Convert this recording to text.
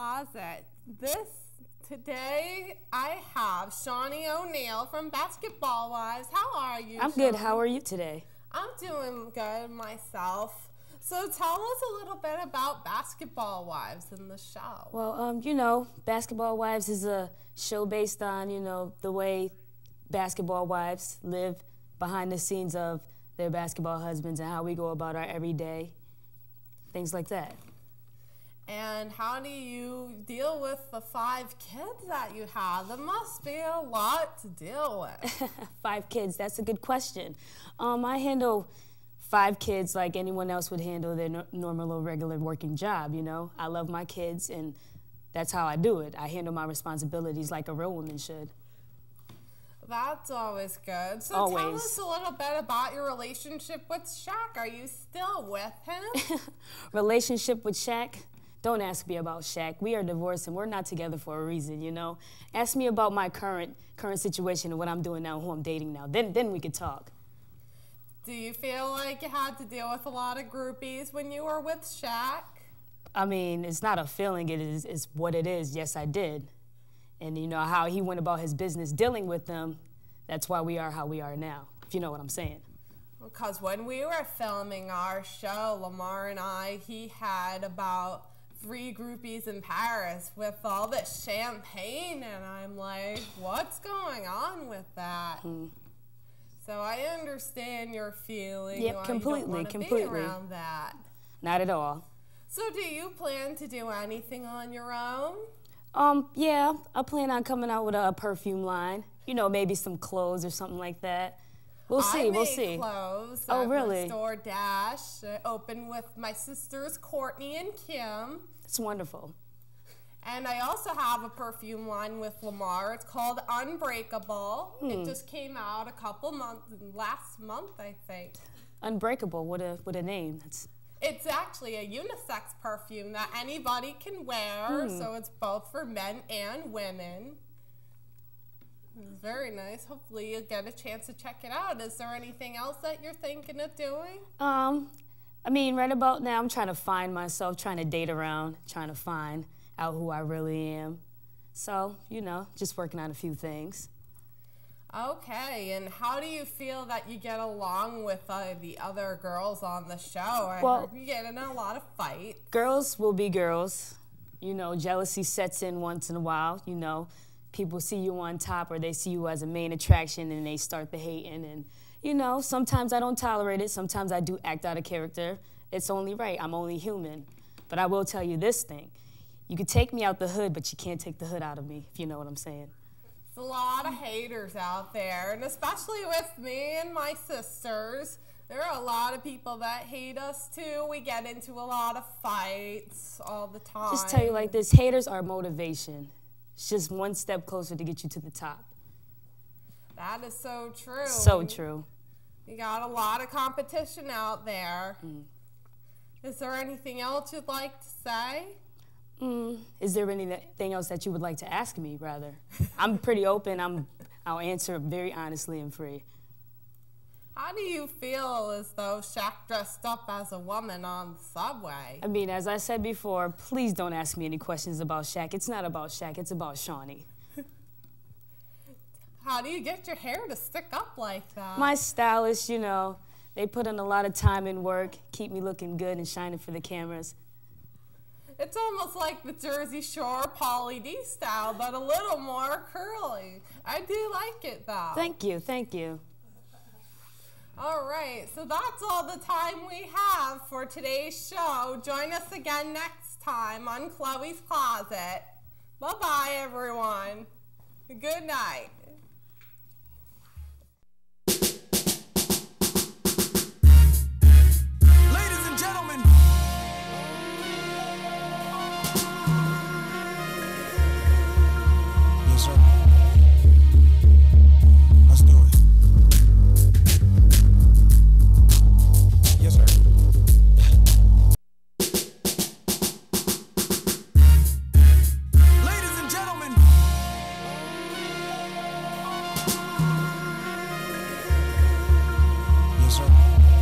Closet. Today I have Shawnee O'Neal from Basketball Wives. How are you, I'm good. How are you today? I'm doing good myself. So tell us a little bit about Basketball Wives and the show. Well, Basketball Wives is a show based on, the way basketball wives live behind the scenes of their basketball husbands and how we go about our everyday, things like that. And how do you deal with the 5 kids that you have? There must be a lot to deal with. 5 kids, that's a good question. I handle 5 kids like anyone else would handle their normal or regular working job, I love my kids, and that's how I do it. I handle my responsibilities like a real woman should. That's always good. So always. Tell us a little bit about your relationship with Shaq. Are you still with him? Relationship with Shaq? Don't ask me about Shaq. We are divorced and we're not together for a reason, Ask me about my current situation and what I'm doing now, who I'm dating now. Then we could talk. Do you feel like you had to deal with a lot of groupies when you were with Shaq? I mean, it's not a feeling, it's what it is. Yes, I did. And how he went about his business dealing with them, that's why we are how we are now, if you know what I'm saying. Because when we were filming our show, Lamar and I, he had about 3 groupies in Paris with all this champagne, and I'm like, what's going on with that? So I understand your feeling. Yep, completely. Be around that. Not at all. So do you plan to do anything on your own? Yeah, I plan on coming out with a perfume line. Maybe some clothes or something like that. We'll see. We'll see. Clothes. Oh, really? My store Dash. I opened with my sisters Courtney and Kim. It's wonderful. And I also have a perfume line with Lamar. It's called Unbreakable. It just came out last month, I think. Unbreakable. What a name. It's actually a unisex perfume that anybody can wear. So it's both for men and women. It's very nice. Hopefully you'll get a chance to check it out. Is there anything else that you're thinking of doing? Right about now I'm trying to find myself, trying to date around, trying to find out who I really am. So, just working on a few things. Okay, and how do you feel that you get along with the other girls on the show? I heard you get in a lot of fights. Girls will be girls. Jealousy sets in once in a while, People see you on top or they see you as a main attraction and they start the hating. And, sometimes I don't tolerate it. Sometimes I do act out of character. It's only right. I'm only human. But I will tell you this thing. You can take me out the hood, but you can't take the hood out of me, if you know what I'm saying. There's a lot of haters out there, and especially with me and my sisters. There are a lot of people that hate us, too. We get into a lot of fights all the time. Just tell you like this, haters are motivation. It's just one step closer to get you to the top. That is so true. So true. You got a lot of competition out there. Is there anything else you'd like to say? Is there anything else that you would like to ask me, rather? I'm pretty open. I'll answer very honestly and free. How do you feel as though Shaq dressed up as a woman on the subway? As I said before, please don't ask me any questions about Shaq. It's not about Shaq. It's about Shawnee. How do you get your hair to stick up like that? My stylist, they put in a lot of time and work, keep me looking good and shining for the cameras. It's almost like the Jersey Shore Pauly D style, but a little more curly. I do like it, though. Thank you, thank you. All right, so that's all the time we have for today's show. Join us again next time on Chloe's Closet. Bye-bye, everyone. Good night.